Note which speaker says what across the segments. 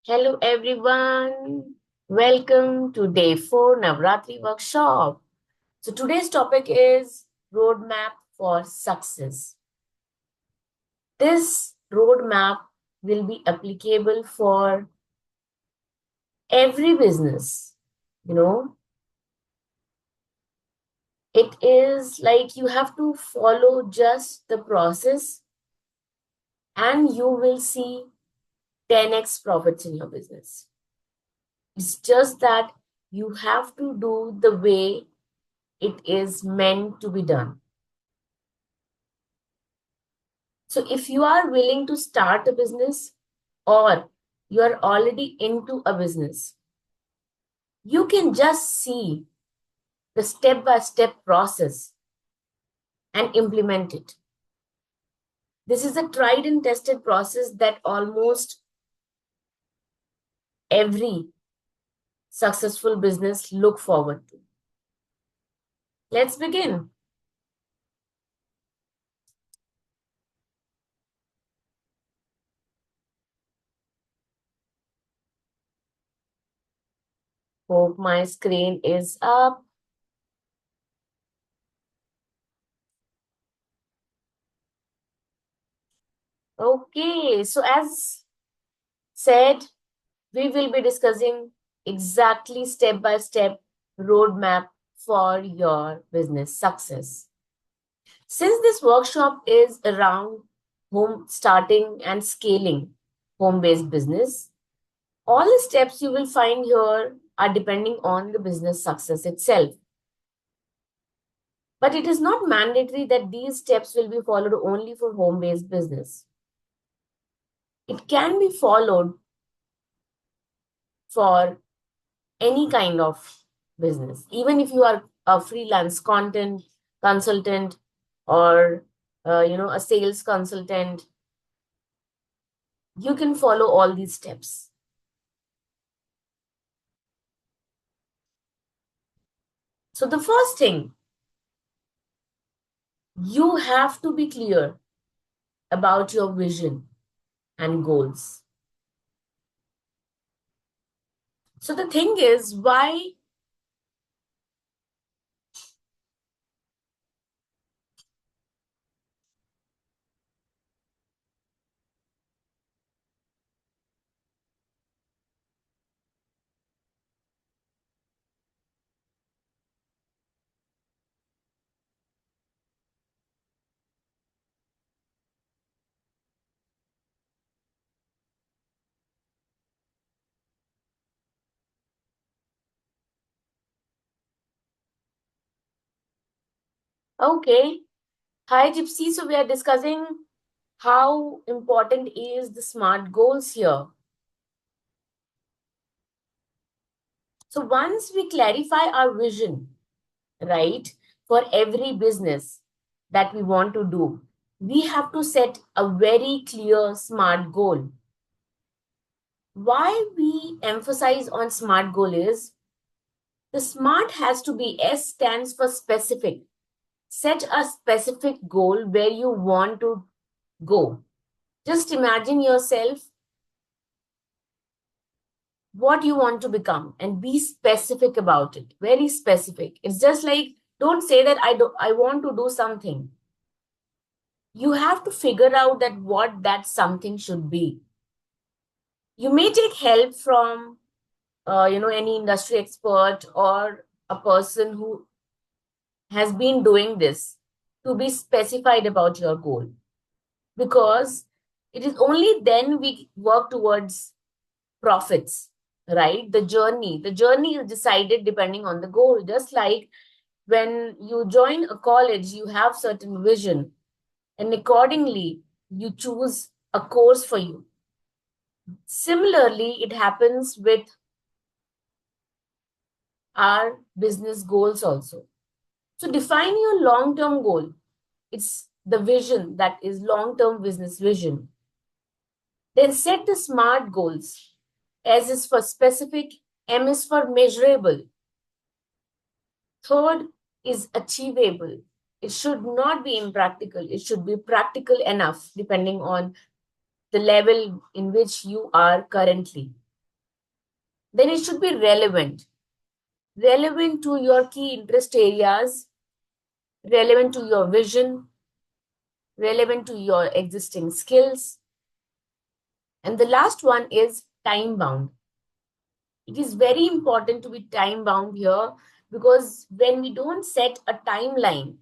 Speaker 1: Hello everyone. Welcome to day 4 Navratri workshop. So today's topic is roadmap for success. This roadmap will be applicable for every business. You know, it is like you have to follow just the process and you will see 10x profits in your business. It's just that you have to do the way it is meant to be done. So if you are willing to start a business or you are already into a business, you can just see the step-by-step process and implement it. This is a tried and tested process that almost every successful business look forward to. Let's begin. Hope my screen is up. Okay, so as said, we will be discussing exactly step-by-step roadmap for your business success. Since this workshop is around home starting and scaling home-based business, all the steps you will find here are depending on the business success itself. But it is not mandatory that these steps will be followed only for home-based business. It can be followed for any kind of business, even if you are a freelance content consultant or a sales consultant, you can follow all these steps. So the first thing, you have to be clear about your vision and goals. So the thing is, why okay, hi Gypsy. So we are discussing how important is the SMART goals here. So once we clarify our vision, right, for every business that we want to do, we have to set a very clear SMART goal. Why we emphasize on SMART goal is the SMART has to be, S stands for specific. Set a specific goal where you want to go. Just imagine yourself what you want to become and be specific about it. Very specific. It's just like, don't say that I want to do something. You have to figure out that what that something should be. You may take help from any industry expert or a person who has been doing this to be specified about your goal, because it is only then we work towards profits, right? The journey is decided depending on the goal. Just like when you join a college, you have certain vision and accordingly you choose a course for you. Similarly, it happens with our business goals also. So define your long-term goal. It's the vision that is long-term business vision. Then set the SMART goals. S is for specific, M is for measurable. Third is achievable. It should not be impractical. It should be practical enough depending on the level in which you are currently. then it should be relevant. Relevant to your key interest areas, relevant to your vision, relevant to your existing skills. And the last one is time bound. It is very important to be time bound here, because when we don't set a timeline,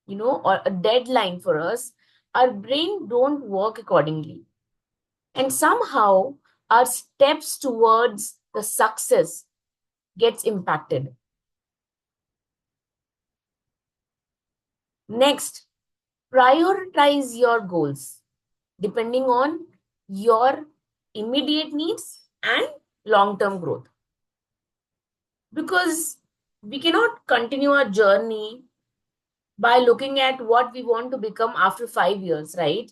Speaker 1: or a deadline for us, our brain don't work accordingly. And somehow our steps towards the success gets impacted. Next, prioritize your goals depending on your immediate needs and long-term growth. Because we cannot continue our journey by looking at what we want to become after 5 years, right?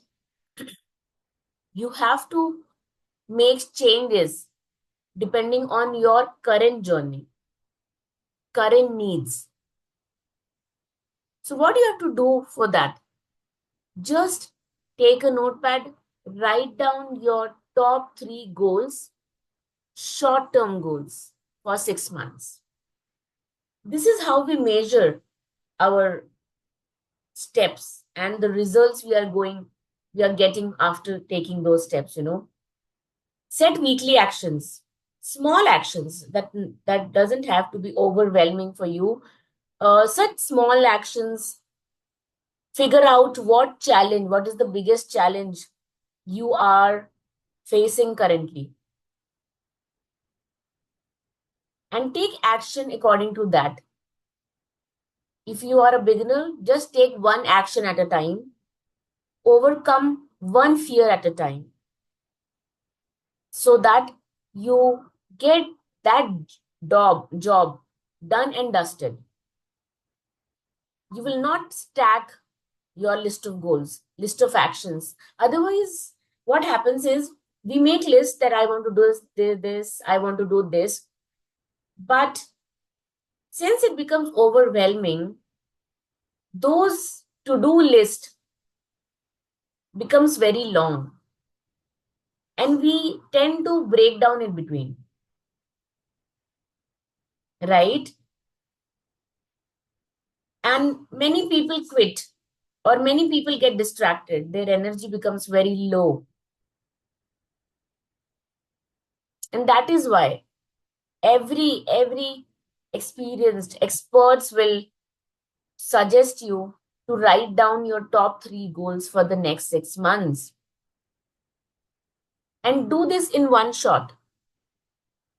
Speaker 1: You have to make changes depending on your current journey, current needs. So what do you have to do for that? Just take a notepad, write down your top 3 goals, short-term goals for 6 months. This is how we measure our steps and the results we are getting after taking those steps. Set weekly actions, small actions that doesn't have to be overwhelming for you. Such small actions. Figure out what is the biggest challenge you are facing currently, and take action according to that. If you are a beginner, just take one action at a time, overcome one fear at a time, so that you get that job done and dusted. You will not stack your list of goals, list of actions. Otherwise, what happens is we make lists that I want to do this, I want to do this. But since it becomes overwhelming, those to-do list becomes very long, and we tend to break down in between, right? And many people quit, or many people get distracted. Their energy becomes very low. And that is why every experienced experts will suggest you to write down your top 3 goals for the next 6 months. And do this in one shot.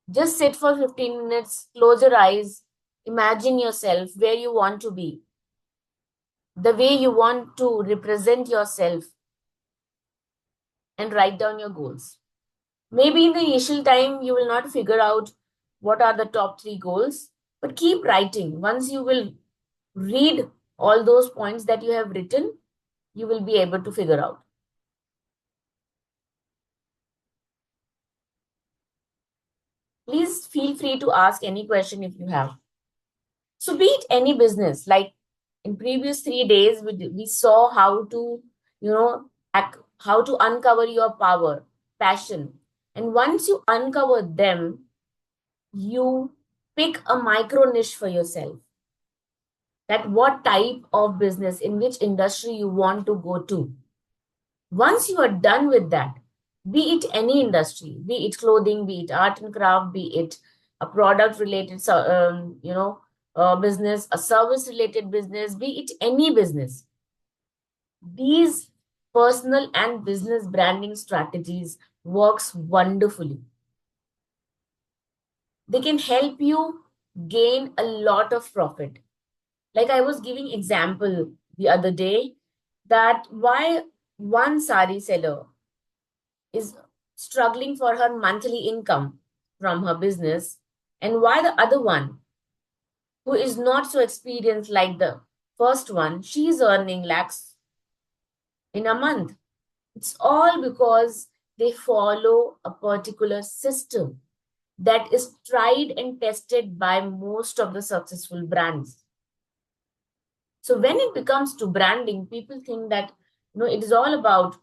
Speaker 1: Just sit for 15 minutes, close your eyes, imagine yourself where you want to be, the way you want to represent yourself, and write down your goals. Maybe in the initial time, you will not figure out what are the top 3 goals, but keep writing. Once you will read all those points that you have written, you will be able to figure out. Please feel free to ask any question if you have. So be it any business, like in previous 3 days, we saw how to, how to uncover your power, passion. And once you uncover them, you pick a micro niche for yourself. That what type of business, in which industry you want to go to. Once you are done with that, be it any industry, be it clothing, be it art and craft, be it a product related, business, a service related business, be it any business. These personal and business branding strategies works wonderfully. They can help you gain a lot of profit. Like I was giving example the other day, that why one sari seller is struggling for her monthly income from her business, and why the other one, who is not so experienced like the first one, she's earning lakhs in a month. It's all because they follow a particular system that is tried and tested by most of the successful brands. So when it comes to branding, people think that it is all about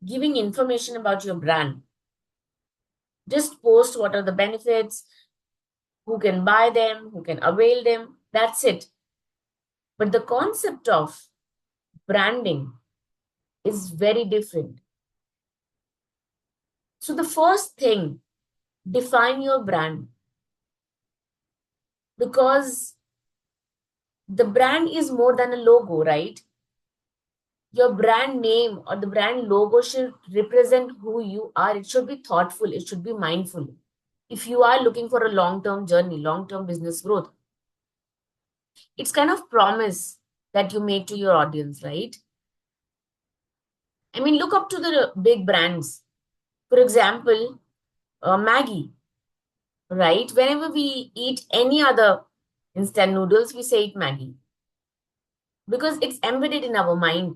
Speaker 1: giving information about your brand. Just post what are the benefits, who can buy them, who can avail them. That's it. But the concept of branding is very different. So the first thing, define your brand, because the brand is more than a logo, right? Your brand name or the brand logo should represent who you are. It should be thoughtful. It should be mindful. If you are looking for a long-term journey, long-term business growth, it's kind of promise that you make to your audience, right? I mean, look up to the big brands. For example, Maggie, right? Whenever we eat any other instant noodles, we say it Maggie because it's embedded in our mind,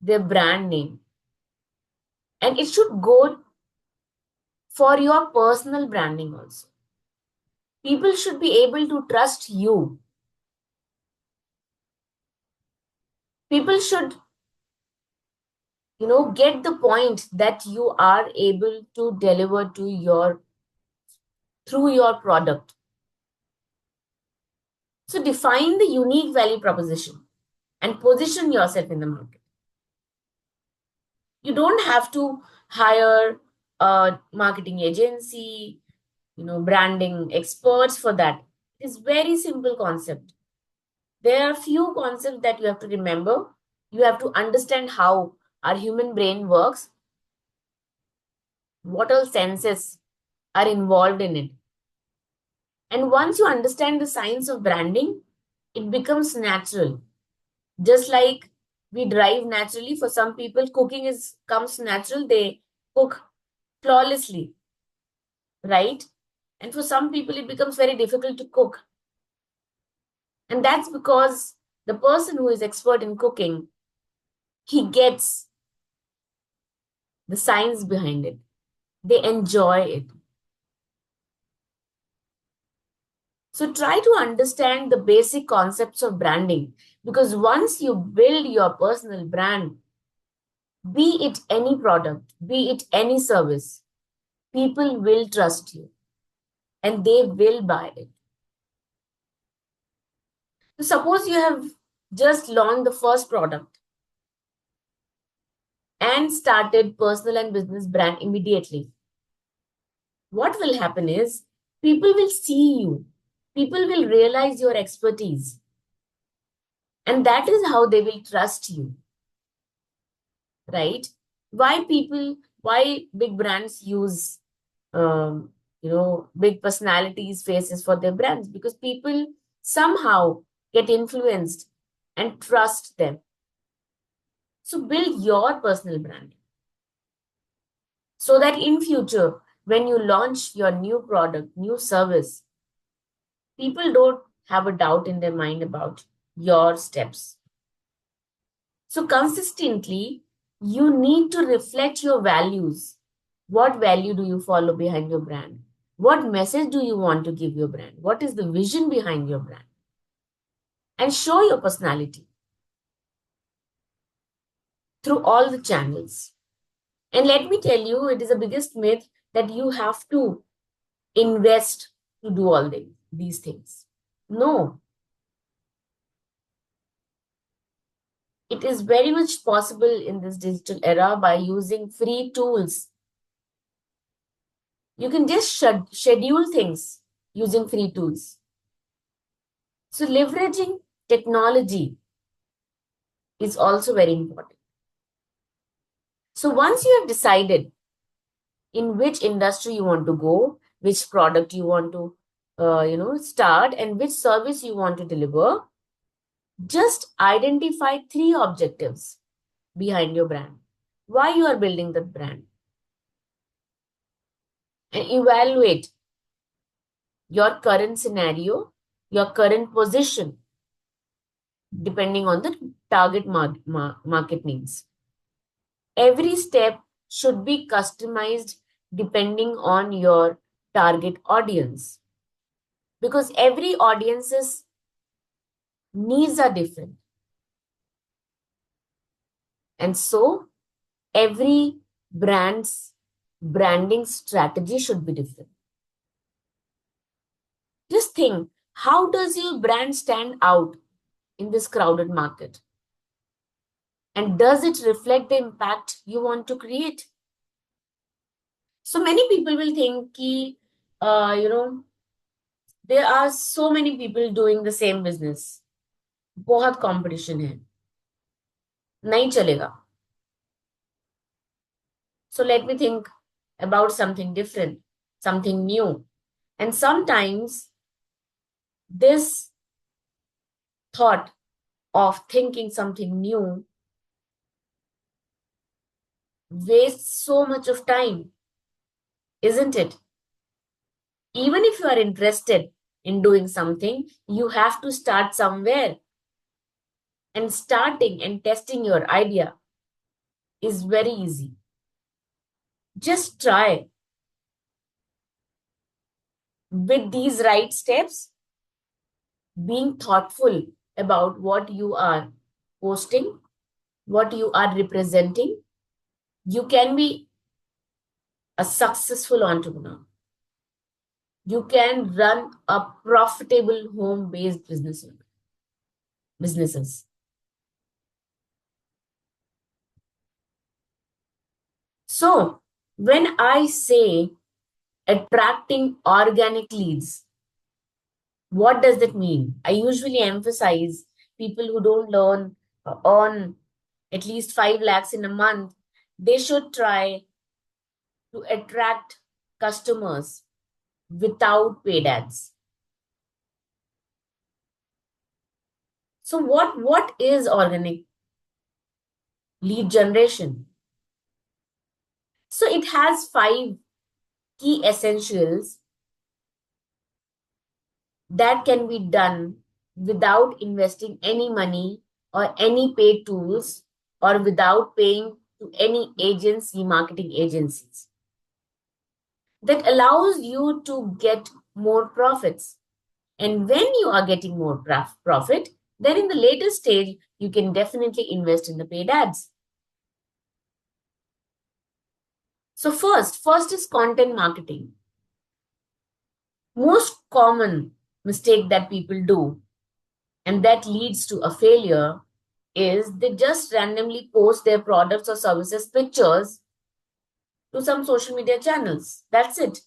Speaker 1: their brand name. And it should go for your personal branding also. People should be able to trust you. People should, get the point that you are able to deliver to your through your product. So define the unique value proposition and position yourself in the market. You don't have to hire a marketing agency, branding experts for that. It's very simple concept. There are few concepts that you have to remember. You have to understand how our human brain works, what all senses are involved in it. And once you understand the science of branding, it becomes natural. Just like we drive naturally, for some people, cooking is comes natural. They cook flawlessly, right? And for some people, it becomes very difficult to cook. And that's because the person who is expert in cooking, he gets the science behind it. They enjoy it. So try to understand the basic concepts of branding, because once you build your personal brand, be it any product, be it any service, people will trust you and they will buy it. So suppose you have just launched the first product and started personal and business brand immediately. What will happen is people will see you, people will realize your expertise, and that is how they will trust you, right? Why big brands use, big personalities, faces for their brands? Because people somehow get influenced and trust them. So build your personal brand so that in future, when you launch your new product, new service, people don't have a doubt in their mind about your steps. So consistently, you need to reflect your values. What value do you follow behind your brand? What message do you want to give your brand? What is the vision behind your brand? And show your personality through all the channels. And let me tell you, it is the biggest myth that you have to invest to do all these things. No, it is very much possible in this digital era by using free tools. You can just schedule things using free tools. So leveraging technology is also very important. So once you have decided in which industry you want to go, which product you want to, start, and which service you want to deliver, just identify 3 objectives behind your brand. Why you are building that brand, and evaluate your current scenario, your current position, depending on the target market needs. Every step should be customized depending on your target audience, because every audience's needs are different. And so every brand's branding strategy should be different. Just think, how does your brand stand out in this crowded market? And does it reflect the impact you want to create? So many people will think ki, there are so many people doing the same business. बहुत competition है. नहीं चलेगा. So let me think about something different, something new. And sometimes this thought of thinking something new wastes so much of time, isn't it? Even if you are interested in doing something, you have to start somewhere. And starting and testing your idea is very easy. Just try. With these right steps, being thoughtful about what you are posting, what you are representing, you can be a successful entrepreneur. You can run a profitable home-based businesses. So when I say attracting organic leads, what does that mean? I usually emphasize people who don't earn at least 5 lakhs in a month, they should try to attract customers without paid ads. So what is organic lead generation? So it has 5 key essentials that can be done without investing any money or any paid tools or without paying to any agency, marketing agencies. That allows you to get more profits. And when you are getting more profit, then in the later stage, you can definitely invest in the paid ads. So first is content marketing. Most common mistake that people do, and that leads to a failure, is they just randomly post their products or services pictures to some social media channels. That's it.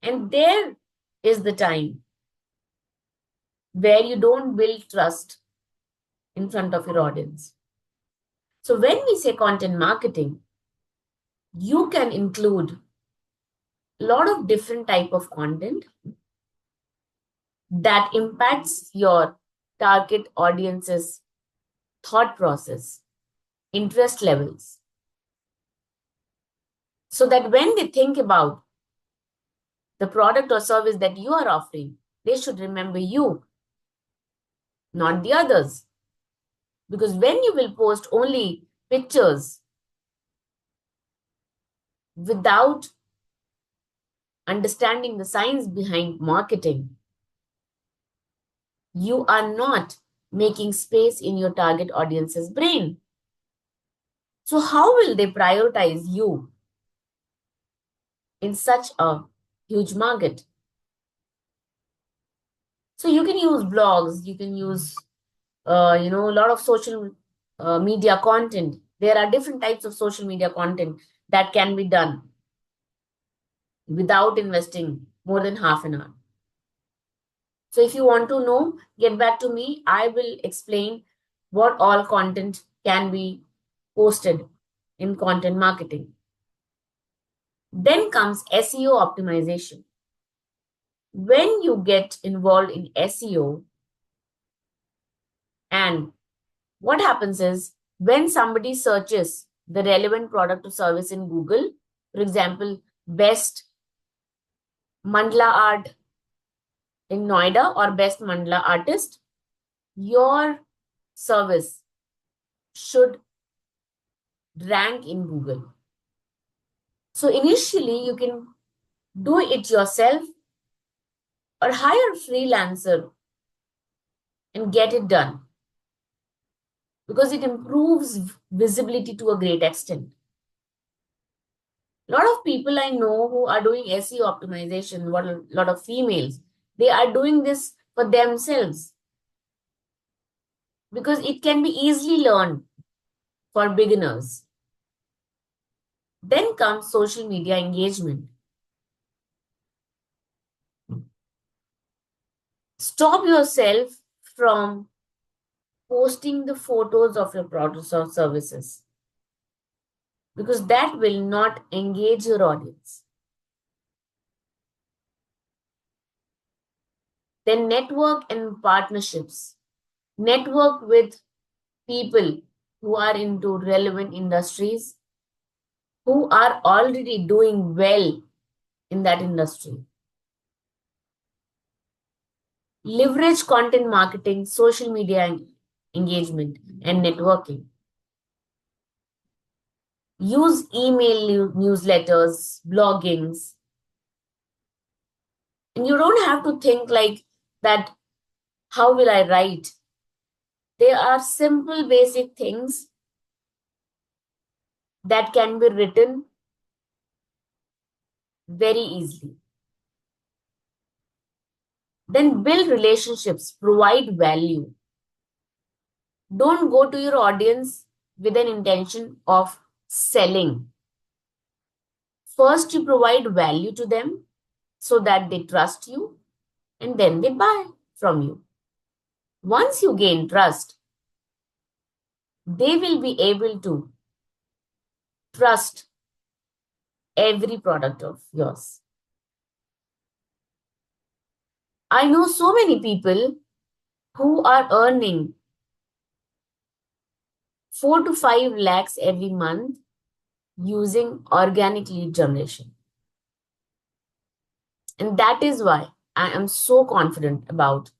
Speaker 1: And there is the time where you don't build trust in front of your audience. So when we say content marketing, you can include a lot of different type of content that impacts your target audience's thought process, interest levels, so that when they think about the product or service that you are offering, they should remember you, not the others. Because when you will post only pictures without understanding the science behind marketing, you are not making space in your target audience's brain. So how will they prioritize you in such a huge market? So you can use blogs, you can use, a lot of social media content. There are different types of social media content that can be done without investing more than half an hour. So if you want to know, get back to me. I will explain what all content can be posted in content marketing. Then comes SEO optimization. When you get involved in SEO, and what happens is when somebody searches the relevant product or service in Google, for example, best mandala art in Noida or best mandala artist, your service should rank in Google. So initially you can do it yourself or hire a freelancer and get it done, because it improves visibility to a great extent. A lot of people I know who are doing SEO optimization, what a lot of females, they are doing this for themselves because it can be easily learned for beginners. Then comes social media engagement. Stop yourself from posting the photos of your products or services because that will not engage your audience. Then network and partnerships. Network with people who are into relevant industries, who are already doing well in that industry. Leverage content marketing, social media engagement, and networking. Use email newsletters, bloggings. And you don't have to think like that, how will I write? There are simple, basic things that can be written very easily. Then build relationships, provide value. Don't go to your audience with an intention of selling. First, you provide value to them so that they trust you and then they buy from you. Once you gain trust, they will be able to trust every product of yours. I know so many people who are earning 4 to 5 lakhs every month using organic lead generation. And that is why I am so confident about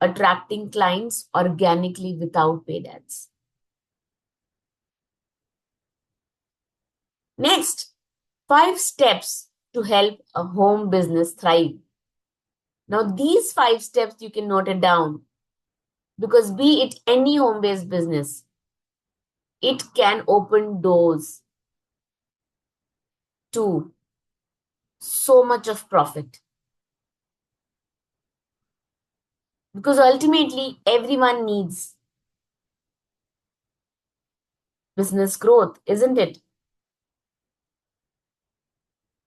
Speaker 1: attracting clients organically without paid ads. Next, 5 steps to help a home business thrive. Now, these 5 steps you can note it down because be it any home-based business, it can open doors to so much of profit. Because ultimately, everyone needs business growth, isn't it?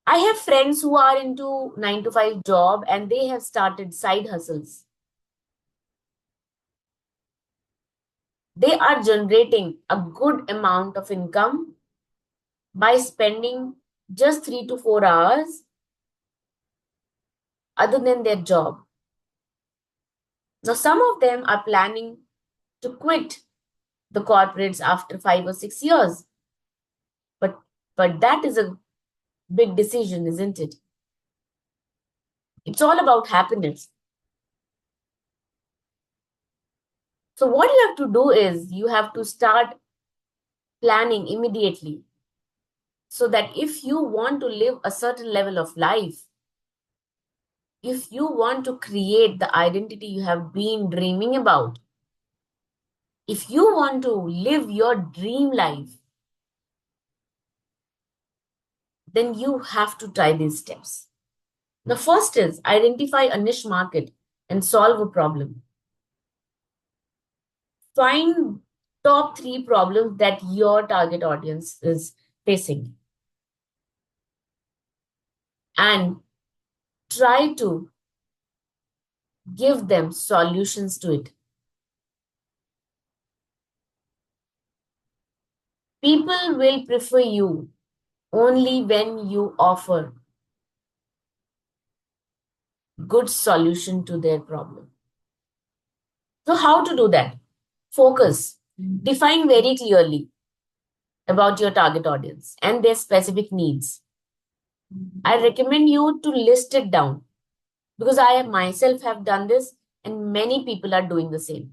Speaker 1: I have friends who are into 9 to 5 job and they have started side hustles. They are generating a good amount of income by spending just 3 to 4 hours other than their job. Now, some of them are planning to quit the corporates after 5 or 6 years. But that is a big decision, isn't it? It's all about happiness. So what you have to do is you have to start planning immediately so that if you want to live a certain level of life, if you want to create the identity you have been dreaming about, if you want to live your dream life, then you have to try these steps. The first is identify a niche market and solve a problem. Find top 3 problems that your target audience is facing and try to give them solutions to it. People will prefer you only when you offer good solution to their problem. So how to do that? Focus. Define very clearly about your target audience and their specific needs. I recommend you to list it down because I myself have done this and many people are doing the same.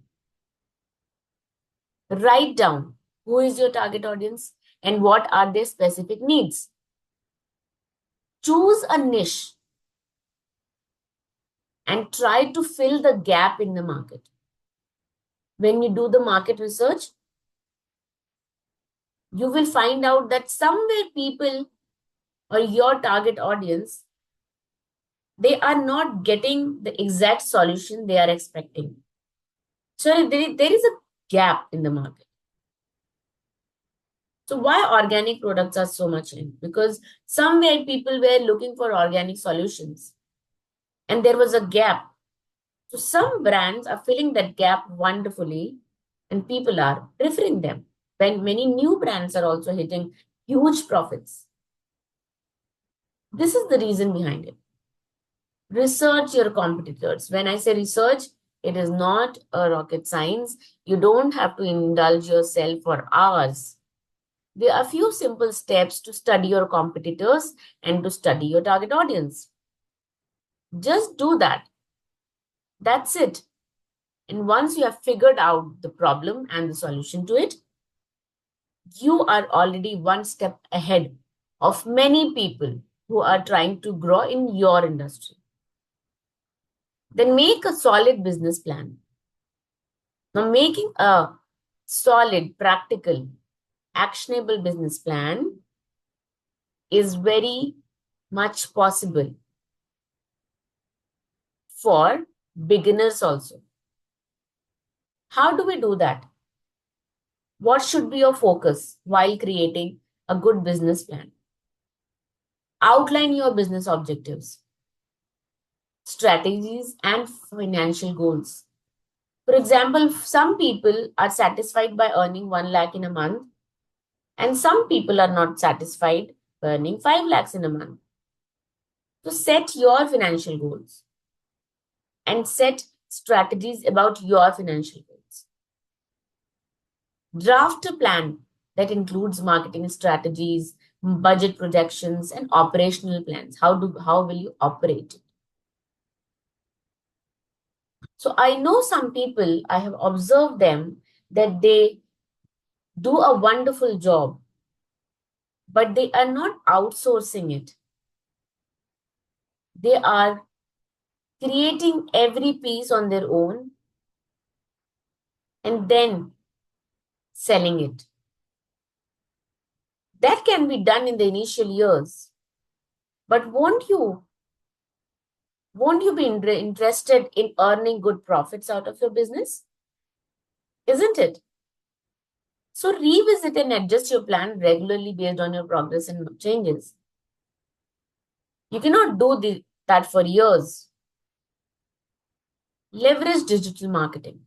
Speaker 1: Write down who is your target audience and what are their specific needs. Choose a niche and try to fill the gap in the market. When you do the market research, you will find out that somewhere people or your target audience, they are not getting the exact solution they are expecting. So there is a gap in the market. So why organic products are so much in? Because somewhere people were looking for organic solutions and there was a gap. So some brands are filling that gap wonderfully and people are preferring them. When many new brands are also hitting huge profits. This is the reason behind it. Research your competitors. When I say research, it is not a rocket science. You don't have to indulge yourself for hours. There are a few simple steps to study your competitors and to study your target audience. Just do that. That's it. And once you have figured out the problem and the solution to it, you are already one step ahead of many people who are trying to grow in your industry. Then make a solid business plan. Now, making a solid, practical, actionable business plan is very much possible for beginners also. How do we do that? What should be your focus while creating a good business plan? Outline your business objectives, strategies, and financial goals. For example, some people are satisfied by earning 1 lakh in a month, and some people are not satisfied by earning 5 lakhs in a month. So set your financial goals and set strategies about your financial goals. Draft a plan that includes marketing strategies, budget projections, and operational plans. How will you operate it? So I know some people, I have observed them that they do a wonderful job, but they are not outsourcing it. They are creating every piece on their own and then selling it. That can be done in the initial years. But won't you be interested in earning good profits out of your business? Isn't it? So revisit and adjust your plan regularly based on your progress and changes. You cannot do that for years. Leverage digital marketing.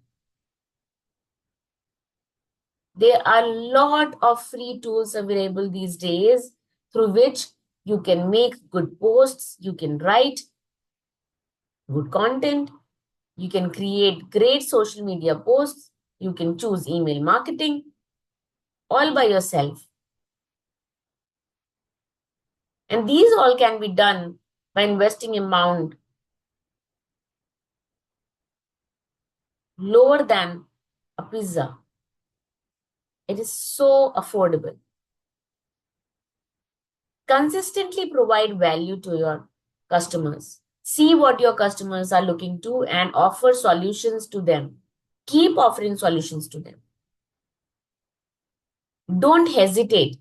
Speaker 1: There are a lot of free tools available these days through which you can make good posts, you can write good content, you can create great social media posts, you can choose email marketing all by yourself. And these all can be done by investing amount lower than a pizza. It is so affordable. Consistently provide value to your customers. See what your customers are looking to and offer solutions to them. Keep offering solutions to them. Don't hesitate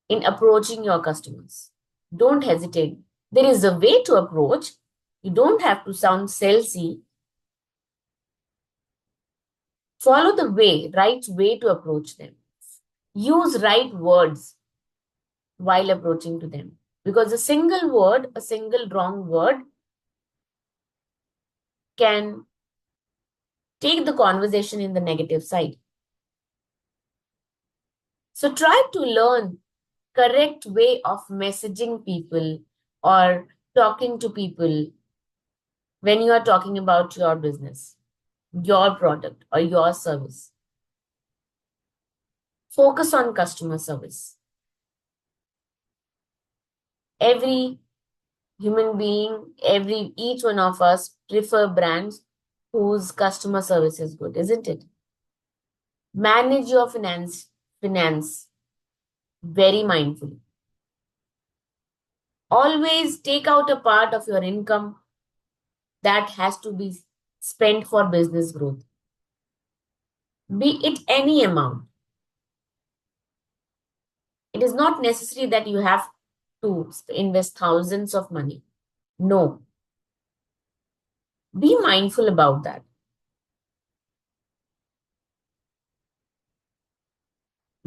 Speaker 1: in approaching your customers. Don't hesitate. There is a way to approach. You don't have to sound salesy. Follow the right way to approach them. Use right words while approaching to them. Because a single word, a single wrong word can take the conversation in the negative side. So try to learn correct way of messaging people or talking to people when you are talking about your business, your product or your service. Focus on customer service. Every human being, each one of us prefer brands whose customer service is good, isn't it? Manage your finance very mindfully. Always take out a part of your income that has to be spent for business growth. Be it any amount. It is not necessary that you have to invest thousands of money. No. Be mindful about that.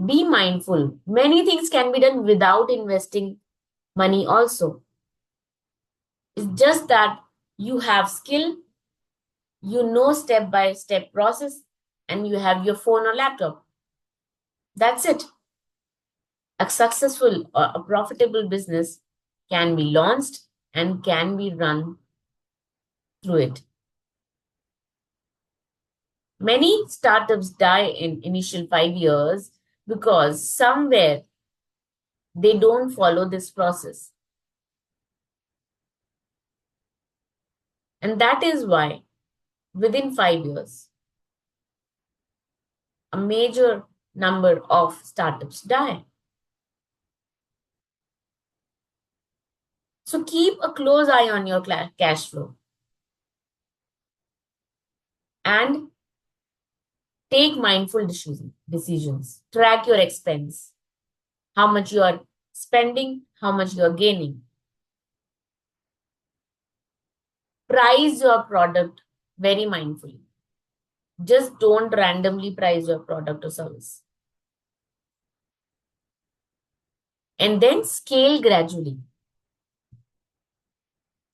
Speaker 1: Be mindful. Many things can be done without investing money also. It's just that you have skill, you know step by step process, and you have your phone or laptop. That's it. A successful or a profitable business can be launched and can be run through it. Many startups die in initial 5 years because somewhere they don't follow this process. And that is why within 5 years, a major number of startups die. So keep a close eye on your cash flow and take mindful decisions. Track your expense, how much you are spending, how much you are gaining. Price your product very mindfully. Just don't randomly price your product or service. And then scale gradually.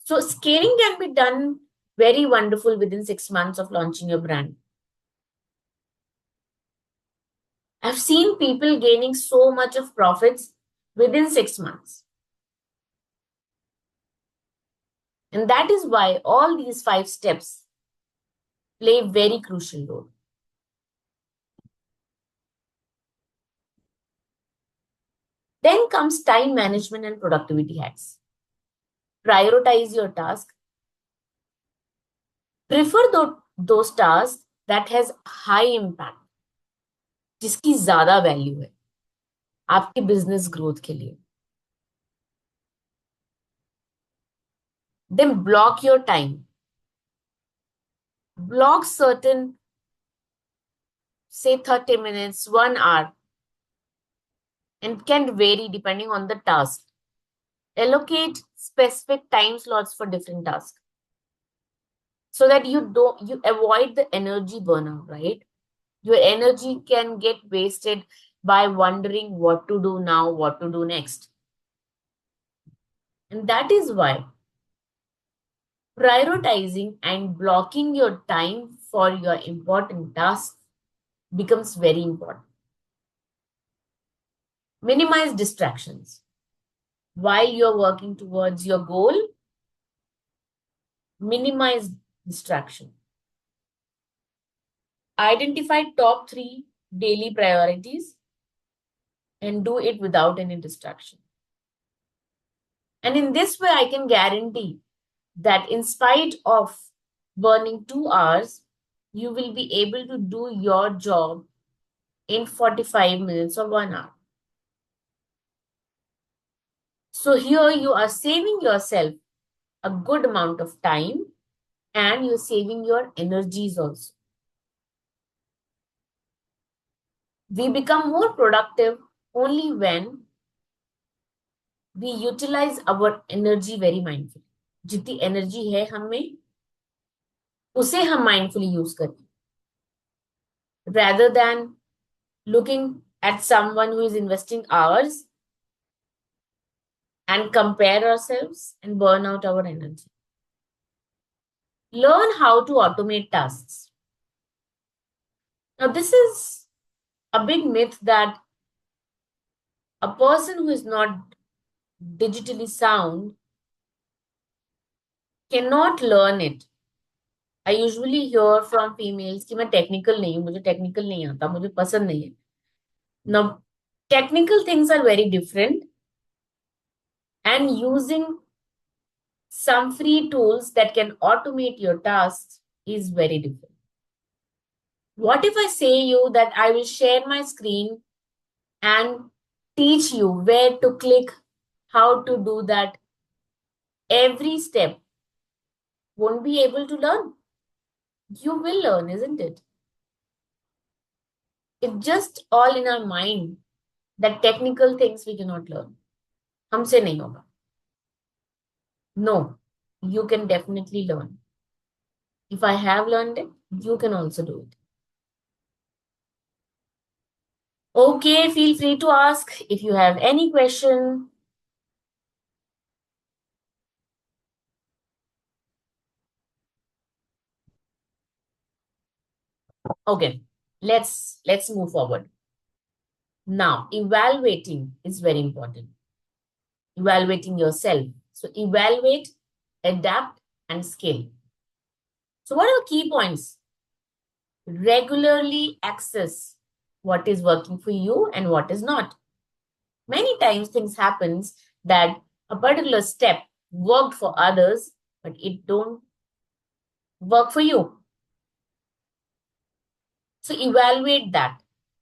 Speaker 1: So scaling can be done very wonderful within 6 months of launching your brand. I've seen people gaining so much of profits within 6 months. And that is why all these 5 steps play a very crucial role. Then comes time management and productivity hacks. Prioritize your task. Prefer those tasks that has high impact, जिसकी ज्यादा value है आपके business growth के लिए. Then block your time. Block certain, say 30 minutes, 1 hour, and can vary depending on the task. Allocate specific time slots for different tasks so that you avoid the energy burnout, right? Your energy can get wasted by wondering what to do now, what to do next. And that is why prioritizing and blocking your time for your important tasks becomes very important. Minimize distractions. While you're working towards your goal, minimize distraction. Identify top 3 daily priorities and do it without any distraction. And in this way, I can guarantee that in spite of burning 2 hours, you will be able to do your job in 45 minutes or 1 hour. So here you are saving yourself a good amount of time and you're saving your energies also. We become more productive only when we utilize our energy very mindfully. जितनी energy है हमें उसे हम mindfully use करें rather than looking at someone who is investing hours and compare ourselves and burn out our energy. Learn how to automate tasks. Now, this is a big myth that a person who is not digitally sound cannot learn it. I usually hear from females कि मैं technical नहीं हूँ, मुझे technical नहीं आता, मुझे पसंद नहीं है. Now, technical things are very different, and using some free tools that can automate your tasks is very different. What if I say you that I will share my screen and teach you where to click, how to do that? Every step won't be able to learn. You will learn, isn't it? It's just all in our mind that technical things we cannot learn. हमसे नहीं होगा. No, you can definitely learn. If I have learned it, you can also do it. Okay, feel free to ask if you have any question. Okay, let's move forward. Now, evaluating is very important. Evaluating yourself. So evaluate, adapt, and scale. So what are the key points? Regularly access what is working for you and what is not. Many times things happens that a particular step worked for others, but it don't work for you. So evaluate that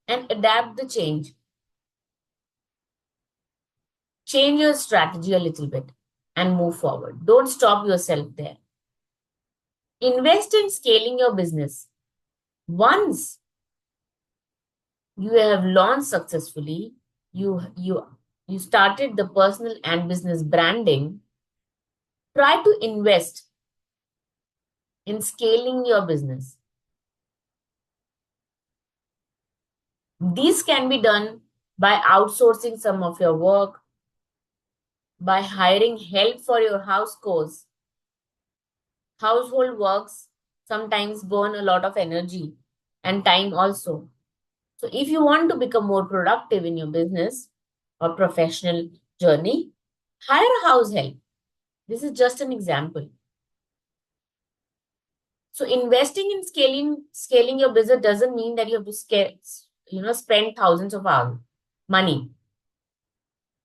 Speaker 1: and adapt the change. Change your strategy a little bit and move forward. Don't stop yourself there. Invest in scaling your business. Once you have launched successfully, you started the personal and business branding, try to invest in scaling your business. This can be done by outsourcing some of your work, by hiring help for your house chores. Household works sometimes burn a lot of energy and time also. So if you want to become more productive in your business or professional journey, hire a house help. This is just an example. So investing in scaling your business doesn't mean that you have to spend thousands of hours money.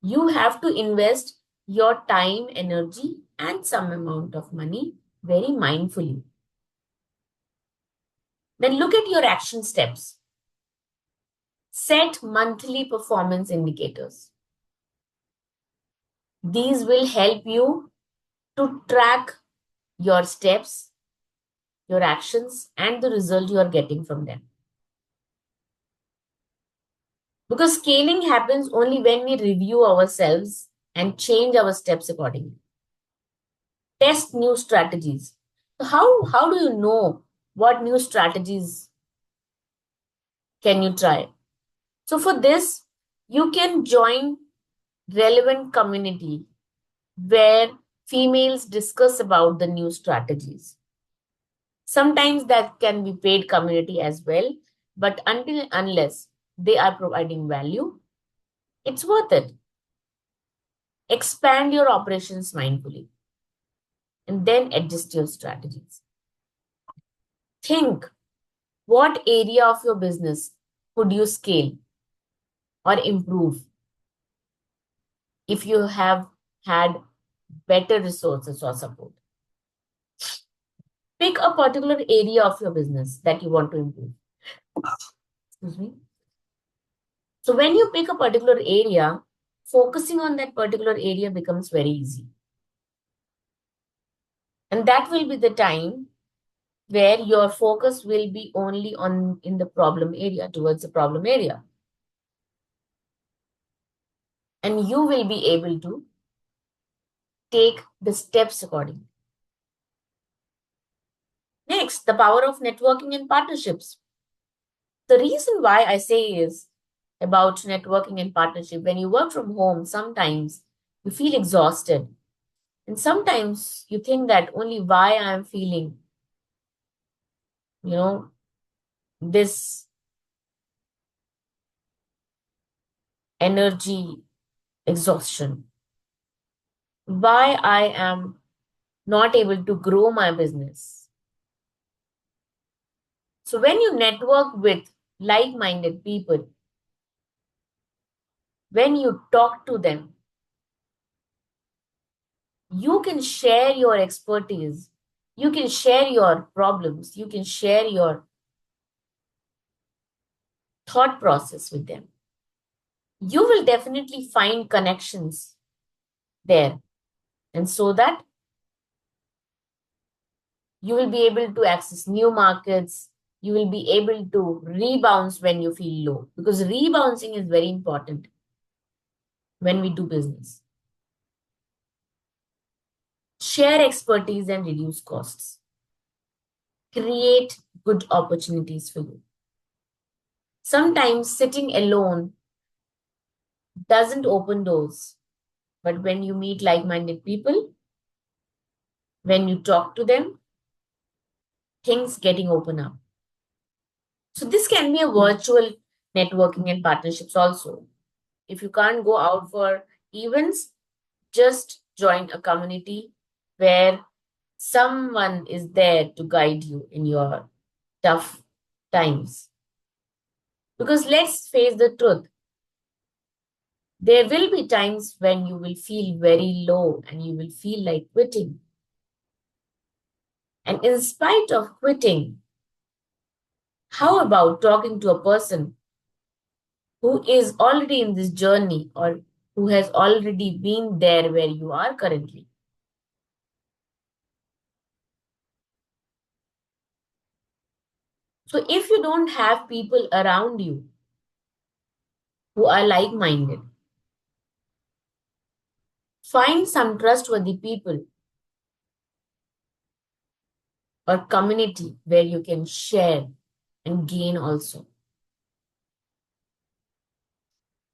Speaker 1: You have to invest your time, energy, and some amount of money very mindfully. Then look at your action steps. Set monthly performance indicators. These will help you to track your steps, your actions, and the result you are getting from them. Because scaling happens only when we review ourselves and change our steps accordingly. Test new strategies. So how do you know what new strategies can you try? So for this, you can join relevant community where females discuss about the new strategies. Sometimes that can be paid community as well, but unless they are providing value, it's worth it. Expand your operations mindfully and then adjust your strategies. Think what area of your business could you scale or improve if you have had better resources or support. Pick a particular area of your business that you want to improve. Excuse me. So when you pick a particular area, focusing on that particular area becomes very easy. And that will be the time where your focus will be only on in the problem area, towards the problem area. And you will be able to take the steps accordingly. Next, the power of networking and partnerships. The reason why I say is about networking and partnership. When you work from home, sometimes you feel exhausted. And sometimes you think that only why I am feeling, this energy exhaustion. Why I am not able to grow my business. So when you network with like-minded people, when you talk to them, you can share your expertise, you can share your problems, you can share your thought process with them. You will definitely find connections there. And so that you will be able to access new markets, you will be able to rebound when you feel low, because rebounding is very important when we do business. Share expertise and reduce costs. Create good opportunities for you. Sometimes sitting alone doesn't open doors, but when you meet like-minded people, when you talk to them, things getting open up. So this can be a virtual networking and partnerships also. If you can't go out for events, just join a community where someone is there to guide you in your tough times. Because let's face the truth, there will be times when you will feel very low and you will feel like quitting. And in spite of quitting, how about talking to a person who is already in this journey or who has already been there where you are currently? So if you don't have people around you who are like-minded, find some trustworthy people or community where you can share and gain also.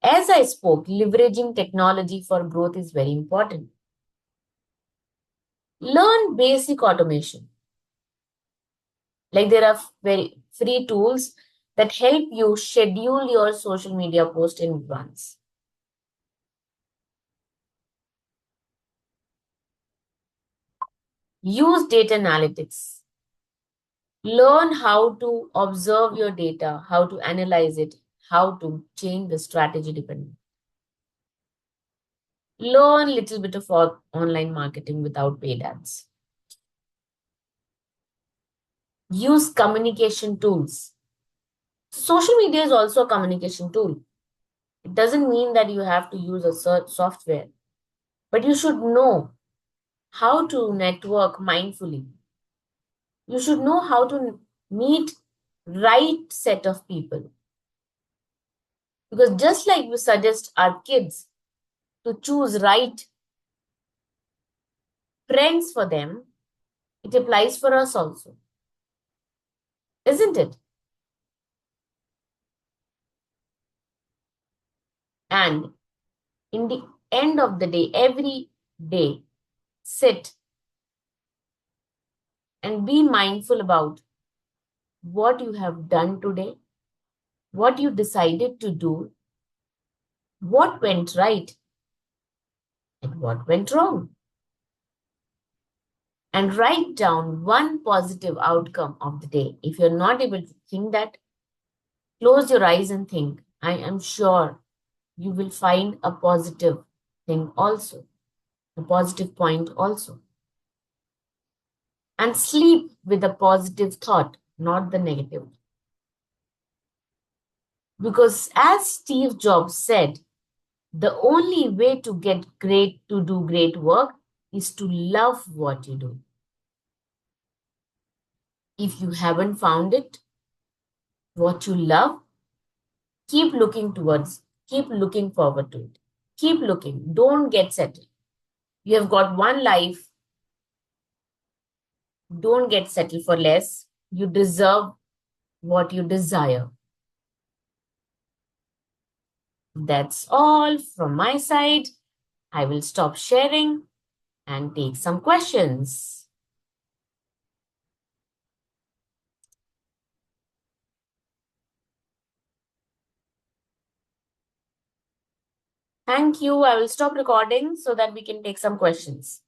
Speaker 1: As I spoke, leveraging technology for growth is very important. Learn basic automation. Like there are very free tools that help you schedule your social media post in advance. Use data analytics. Learn how to observe your data, how to analyze it, how to change the strategy depending. Learn a little bit of online marketing without paid ads. Use communication tools. Social media is also a communication tool. It doesn't mean that you have to use a search software, but you should know how to network mindfully. You should know how to meet right set of people. Because just like we suggest our kids to choose right friends for them, it applies for us also. Isn't it? And in the end of the day, every day, sit and be mindful about what you have done today, what you decided to do, what went right, and what went wrong. And write down one positive outcome of the day. If you're not able to think that, close your eyes and think. I am sure you will find a positive thing also, a positive point also. And sleep with a positive thought, not the negative. Because as Steve Jobs said, the only way to do great work is to love what you do. If you haven't found it, what you love, keep looking towards, keep looking forward to it. Keep looking. Don't get settled. You have got one life. Don't get settled for less. You deserve what you desire. That's all from my side. I will stop sharing and take some questions. Thank you. I will stop recording so that we can take some questions.